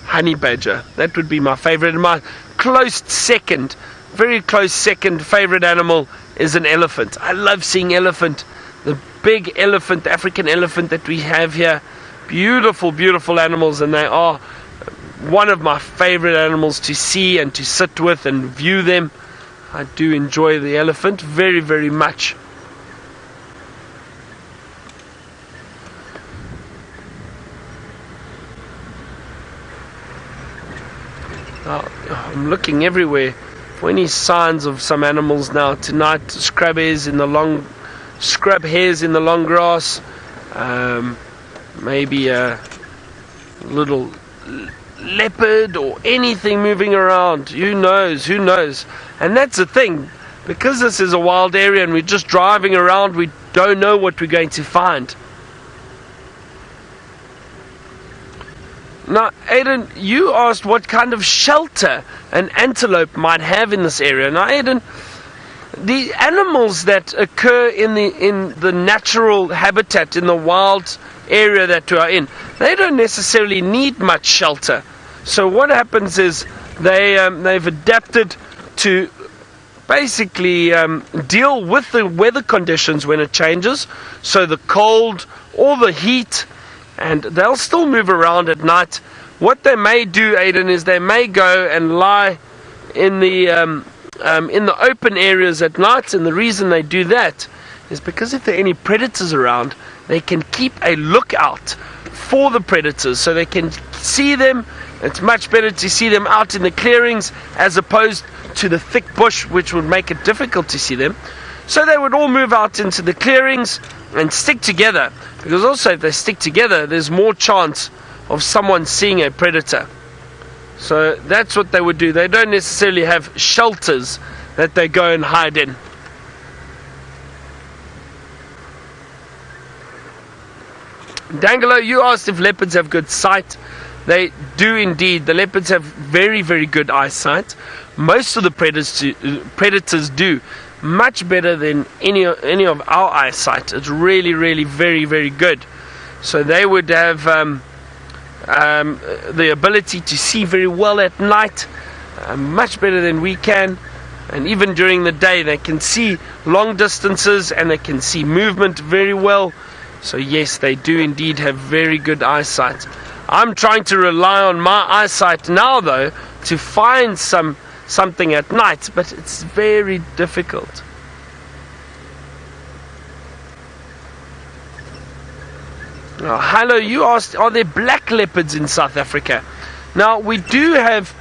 honey badger. That would be my favorite. And my close second, very close second favorite animal is an elephant. I love seeing elephant. The big elephant, the African elephant that we have here. Beautiful, beautiful animals, and they are one of my favorite animals to see and to sit with and view them. I do enjoy the elephant very, very much. I'm looking everywhere for any signs of some animals now. Tonight, scrub hares in the long grass. Maybe a little leopard or anything moving around. Who knows? And that's the thing. Because this is a wild area and we're just driving around, we don't know what we're going to find. Now, Aiden, you asked what kind of shelter an antelope might have in this area. Now, Aiden, the animals that occur in the natural habitat, in the wild area that we are in, they don't necessarily need much shelter. So what happens is they've adapted to basically deal with the weather conditions when it changes. So the cold or the heat, and they'll still move around at night. What they may do, Aiden, is they may go and lie in the open areas at night, and the reason they do that is because if there are any predators around, they can keep a lookout for the predators, so they can see them. It's much better to see them out in the clearings as opposed to the thick bush, which would make it difficult to see them. So they would all move out into the clearings and stick together, because also if they stick together, there's more chance of someone seeing a predator. So that's what they would do. They don't necessarily have shelters that they go and hide in. Dangelo, you asked if leopards have good sight. They do indeed. The leopards have very, very good eyesight. Most of the predators do. Much better than any of our eyesight. It's really, really very, very good. So they would have the ability to see very well at night, much better than we can. And even during the day, they can see long distances and they can see movement very well. So yes, they do indeed have very good eyesight. I'm trying to rely on my eyesight now, though, to find something at night, but it's very difficult. Now, hello, you asked, are there black leopards in South Africa? Now, we do have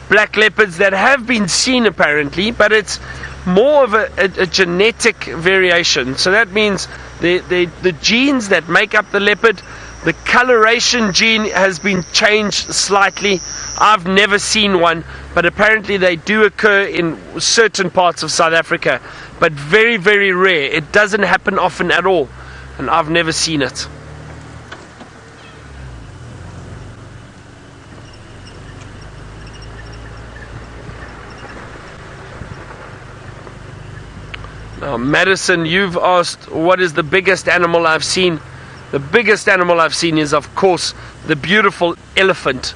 black leopards that have been seen apparently, but it's more of a genetic variation. So that means the genes that make up the leopard, the coloration gene has been changed slightly. I've never seen one, but apparently they do occur in certain parts of South Africa, but very, very rare. It doesn't happen often at all, and I've never seen it. Now, Madison, you've asked, what is the biggest animal I've seen? The biggest animal I've seen is, of course, the beautiful elephant.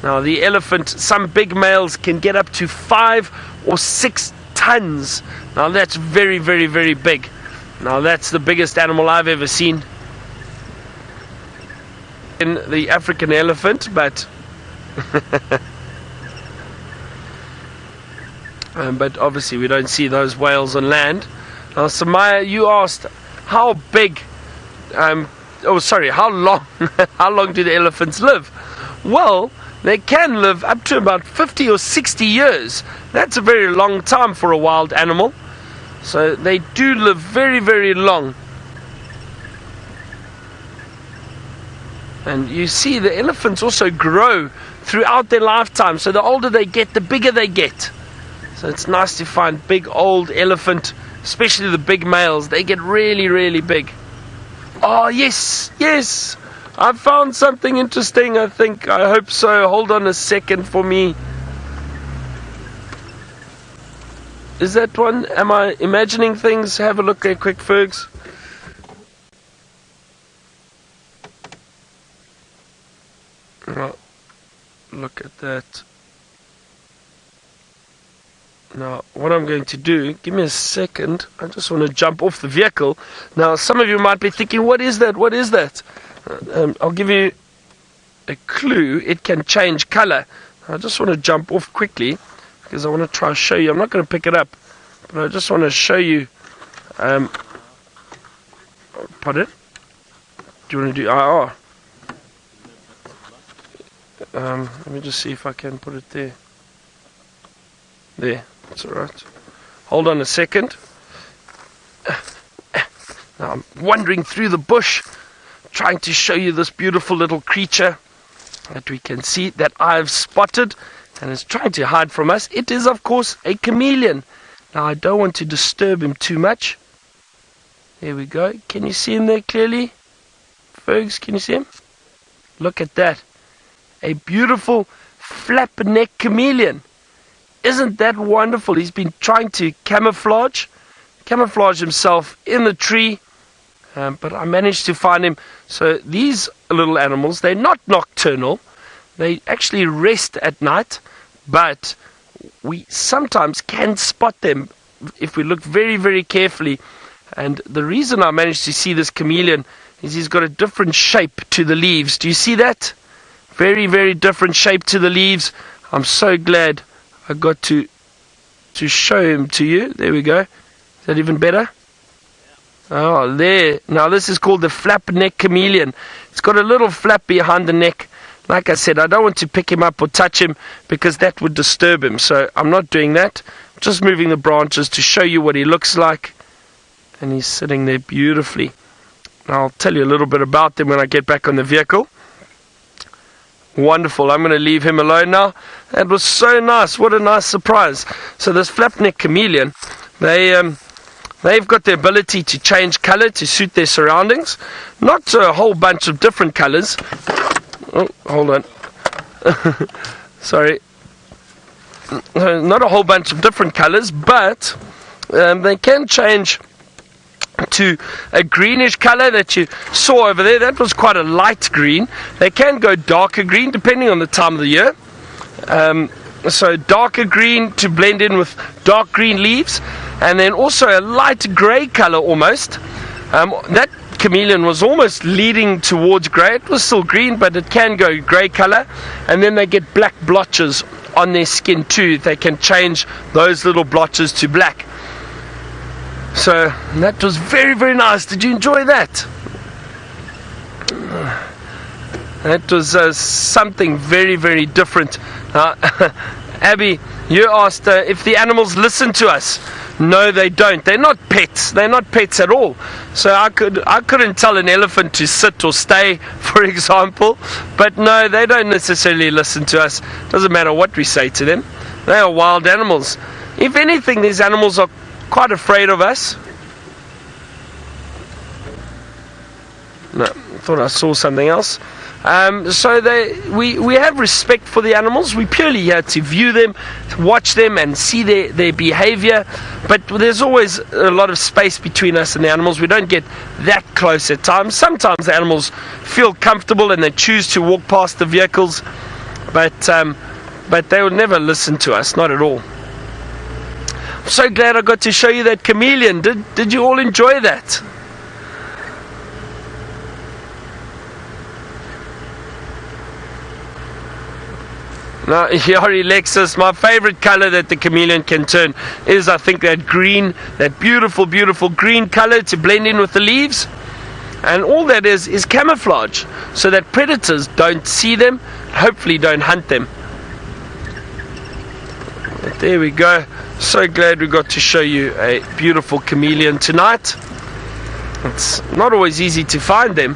Now, the elephant, some big males can get up to 5 or 6 tons. Now, that's very, very, very big. Now, that's the biggest animal I've ever seen. In the African elephant, but but obviously we don't see those whales on land. Now, Samaya, you asked how big, how long, how long do the elephants live? Well, they can live up to about 50 or 60 years. That's a very long time for a wild animal. So they do live very, very long. And you see the elephants also grow throughout their lifetime. So the older they get, the bigger they get. So it's nice to find big old elephant, especially the big males. They get really, really big. Oh, yes, yes. I found something interesting, I think. I hope so. Hold on a second for me. Is that one? Am I imagining things? Have a look at quick, Fergs. Oh, look at that. Now, what I'm going to do, give me a second. I just want to jump off the vehicle. Now, some of you might be thinking, what is that? What is that? I'll give you a clue. It can change color. I just want to jump off quickly because I want to try and show you. I'm not going to pick it up, but I just want to show you. Pardon? Do you want to do? Let me just see if I can put it there. There. That's alright. Hold on a second. Now I'm wandering through the bush, trying to show you this beautiful little creature that we can see that I've spotted and is trying to hide from us. It is, of course, a chameleon. Now I don't want to disturb him too much. There we go. Can you see him there clearly? Fergs, can you see him? Look at that. A beautiful flap neck chameleon. Isn't that wonderful? He's been trying to camouflage himself in the tree, but I managed to find him. So these little animals, they're not nocturnal. They actually rest at night, but we sometimes can spot them if we look very, very carefully. And the reason I managed to see this chameleon is he's got a different shape to the leaves. Do you see that? Very, very different shape to the leaves. I'm so glad I got to show him to you. There we go. Is that even better? Oh, there. Now this is called the flap neck chameleon. It's got a little flap behind the neck. Like I said, I don't want to pick him up or touch him because that would disturb him. So I'm not doing that. Just moving the branches to show you what he looks like. And he's sitting there beautifully. I'll tell you a little bit about them when I get back on the vehicle. Wonderful. I'm going to leave him alone now. That was so nice. What a nice surprise. So this flap-neck chameleon, they've got the ability to change color to suit their surroundings. Not a whole bunch of different colors. Oh, hold on. Sorry. Not a whole bunch of different colors, but they can change to a greenish color that you saw over there. That was quite a light green. They can go darker green depending on the time of the year. So darker green to blend in with dark green leaves, and then also a light grey color almost. That chameleon was almost leading towards grey. It was still green, but it can go grey color, and then they get black blotches on their skin too. They can change those little blotches to black. So that was very, very nice. Did you enjoy that? That was something very, very different. Abby, you asked if the animals listen to us. No, they don't. They're not pets. They're not pets at all. So I couldn't tell an elephant to sit or stay, for example. But no, they don't necessarily listen to us. Doesn't matter what we say to them. They are wild animals. If anything, these animals are quite afraid of us. No, I thought I saw something else. So we have respect for the animals. We're purely here to view them, to watch them and see their behavior. But there's always a lot of space between us and the animals. We don't get that close at times. Sometimes the animals feel comfortable and they choose to walk past the vehicles. But they will never listen to us, not at all. I'm so glad I got to show you that chameleon. Did you all enjoy that? Now, Yari Lexus, my favorite color that the chameleon can turn is, I think, that green, that beautiful, beautiful green color to blend in with the leaves. And all that is camouflage, so that predators don't see them, hopefully don't hunt them. But there we go. So glad we got to show you a beautiful chameleon tonight. It's not always easy to find them.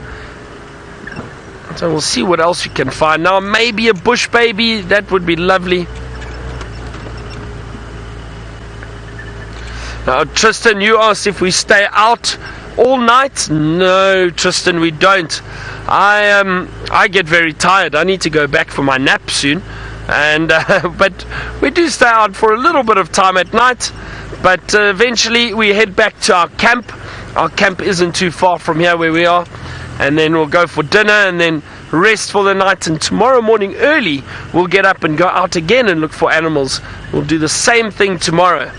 So we'll see what else we can find. Now maybe a Bushbaby, that would be lovely. Now Tristan, you asked if we stay out all night. No, Tristan, we don't. I get very tired. I need to go back for my nap soon. And but we do stay out for a little bit of time at night. But eventually we head back to our camp. Our camp isn't too far from here where we are. And then we'll go for dinner and then rest for the night. And tomorrow morning early, we'll get up and go out again and look for animals. We'll do the same thing tomorrow.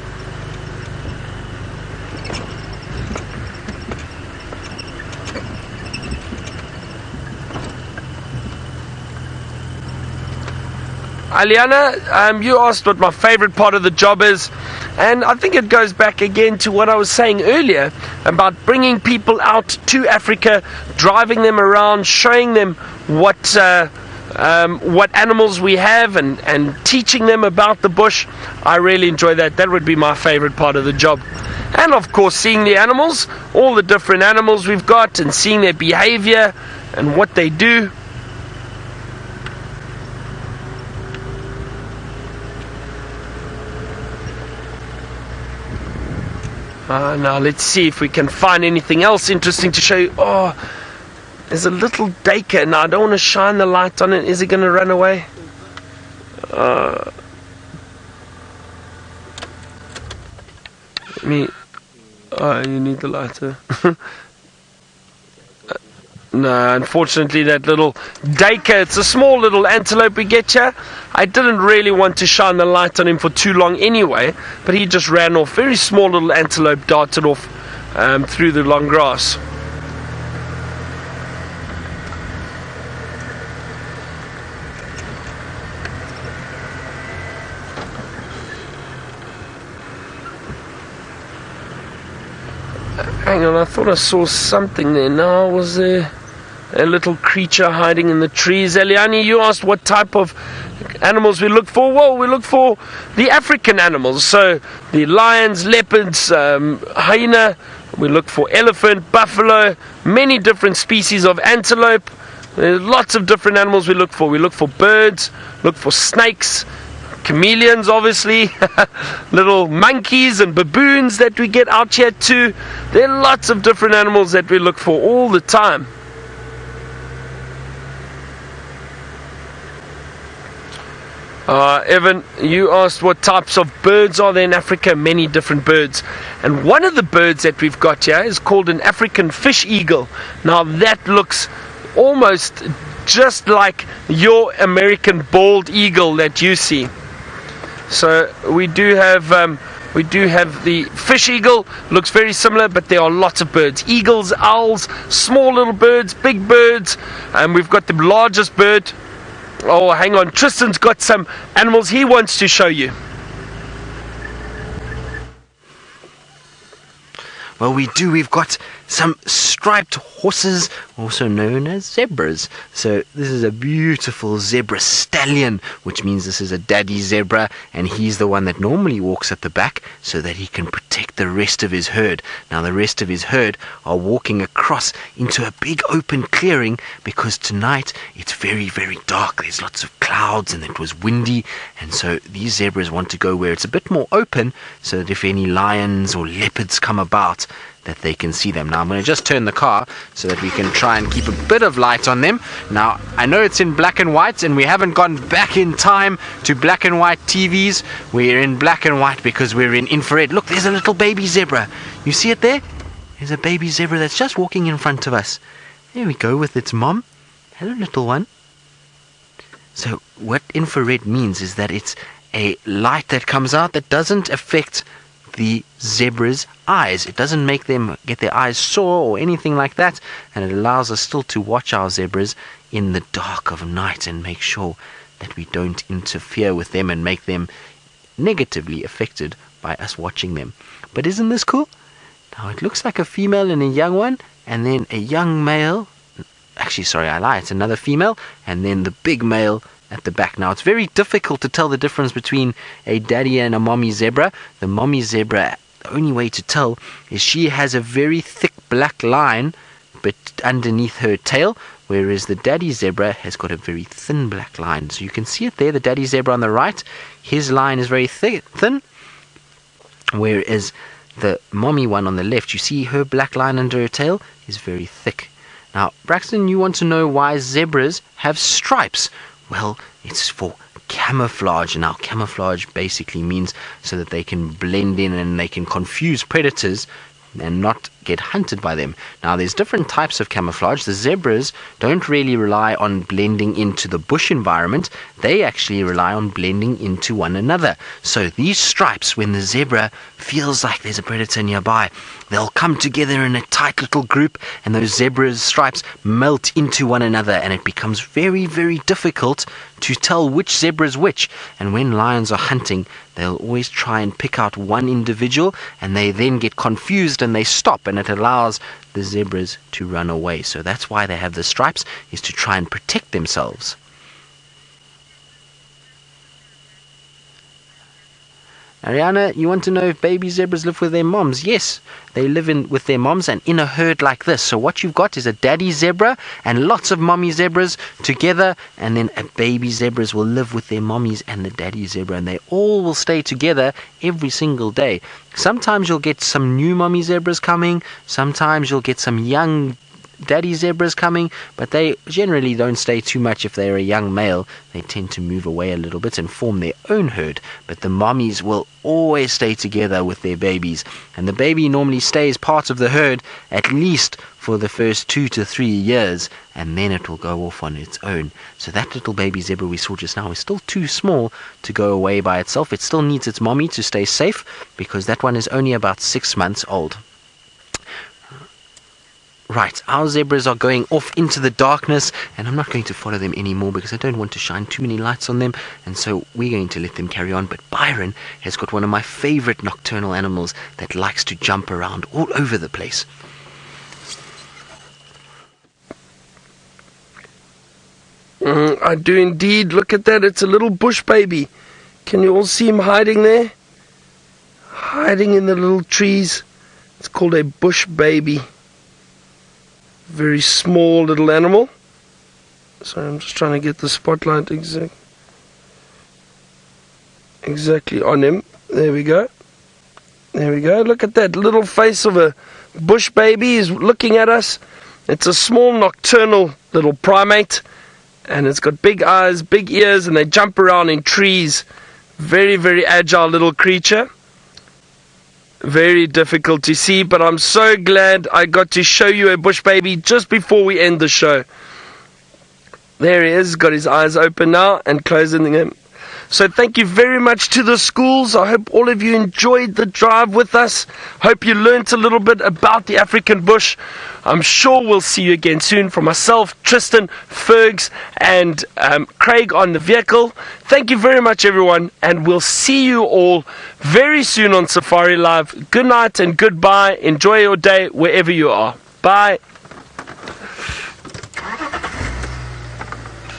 Aliana, you asked what my favorite part of the job is, and I think it goes back again to what I was saying earlier about bringing people out to Africa, driving them around, showing them what animals we have and teaching them about the bush. I really enjoy that. That would be my favorite part of the job. And of course seeing the animals, all the different animals we've got, and seeing their behavior and what they do. Now let's see if we can find anything else interesting to show you. Oh, there's a little daker. Now I don't want to shine the light on it. Is it going to run away? You need the lighter. No, unfortunately that little daker, it's a small little antelope we get here. I didn't really want to shine the light on him for too long anyway, but he just ran off. Very small little antelope darted off through the long grass. Hang on, I thought I saw something there. No, was there? a little creature hiding in the trees. Eliani, you asked what type of animals we look for. Well, we look for the African animals, so the lions, leopards, hyena. We look for elephant, buffalo, many different species of antelope. There's lots of different animals we look for. We look for birds, look for snakes, chameleons, obviously, little monkeys and baboons that we get out here too. There are lots of different animals that we look for all the time. Evan, you asked what types of birds are there in Africa. Many different birds. And one of the birds that we've got here is called an African fish eagle. Now that looks almost just like your American bald eagle that you see. So we do have the fish eagle. Looks very similar, but there are lots of birds. Eagles, owls, small little birds, big birds. And we've got the largest bird. Oh, hang on. Tristan's got some animals he wants to show you. Well, we do. We've got some striped horses, also known as zebras. So this is a beautiful zebra stallion, which means this is a daddy zebra, and he's the one that normally walks at the back so that he can protect the rest of his herd. Now the rest of his herd are walking across into a big open clearing because tonight it's very, very dark. There's lots of clouds and it was windy, and so these zebras want to go where it's a bit more open so that if any lions or leopards come about, that they can see them. Now I'm going to just turn the car so that we can try and keep a bit of light on them. Now I know it's in black and white and we haven't gone back in time to black and white TVs. We're in black and white because we're in infrared. Look, there's a little baby zebra. You see it there? There's a baby zebra that's just walking in front of us. There we go with its mom. Hello, little one. So what infrared means is that it's a light that comes out that doesn't affect the zebra's eyes. It doesn't make them get their eyes sore or anything like that, and it allows us still to watch our zebras in the dark of night and make sure that we don't interfere with them and make them negatively affected by us watching them. But isn't this cool? Now it looks like a female and a young one, and then a young male. Actually, sorry, I lie. It's another female, and then the big male at the back. Now it's very difficult to tell the difference between a daddy and a mommy zebra. The mommy zebra, the only way to tell is she has a very thick black line but underneath her tail, whereas the daddy zebra has got a very thin black line. So you can see it there, the daddy zebra on the right, his line is very thin, whereas the mommy one on the left, you see her black line under her tail is very thick. Now Braxton, you want to know why zebras have stripes? Well, it's for camouflage. Now, camouflage basically means so that they can blend in and they can confuse predators and not get hunted by them. Now, there's different types of camouflage. The zebras don't really rely on blending into the bush environment. They actually rely on blending into one another. So these stripes, when the zebra feels like there's a predator nearby, they'll come together in a tight little group, and those zebra's stripes melt into one another, and it becomes very, very difficult to tell which zebra is which. And when lions are hunting, they'll always try and pick out one individual, and they then get confused and they stop, and it allows the zebras to run away. So that's why they have the stripes, is to try and protect themselves. Ariana, you want to know if baby zebras live with their moms? Yes, they live with their moms and in a herd like this. So what you've got is a daddy zebra and lots of mommy zebras together, and then a baby zebras will live with their mommies and the daddy zebra, and they all will stay together every single day. Sometimes you'll get some new mommy zebras coming, sometimes you'll get some young daddy zebras coming, but they generally don't stay too much. If they're a young male, they tend to move away a little bit and form their own herd, but the mommies will always stay together with their babies, and the baby normally stays part of the herd at least for the first 2 to 3 years, and then it will go off on its own. So that little baby zebra we saw just now is still too small to go away by itself. It still needs its mommy to stay safe, because that one is only about 6 months old. Right, our zebras are going off into the darkness, and I'm not going to follow them anymore because I don't want to shine too many lights on them, and so we're going to let them carry on. But Byron has got one of my favorite nocturnal animals that likes to jump around all over the place. I do indeed. Look at that. It's a little bush baby. Can you all see him hiding there? Hiding in the little trees. It's called a bush baby. Very small little animal. Sorry, I'm just trying to get the spotlight exactly on him. There we go. There we go. Look at that little face of a bush baby. He's looking at us. It's a small nocturnal little primate. And it's got big eyes, big ears, and they jump around in trees. Very, very agile little creature. Very difficult to see, but I'm so glad I got to show you a bush baby just before we end the show. There he is, got his eyes open now and closing them. So thank you very much to the schools. I hope all of you enjoyed the drive with us. Hope you learnt a little bit about the African bush. I'm sure we'll see you again soon. From myself, Tristan, Fergs, and Craig on the vehicle. Thank you very much, everyone, and we'll see you all very soon on Safari Live. Good night and goodbye. Enjoy your day wherever you are. Bye.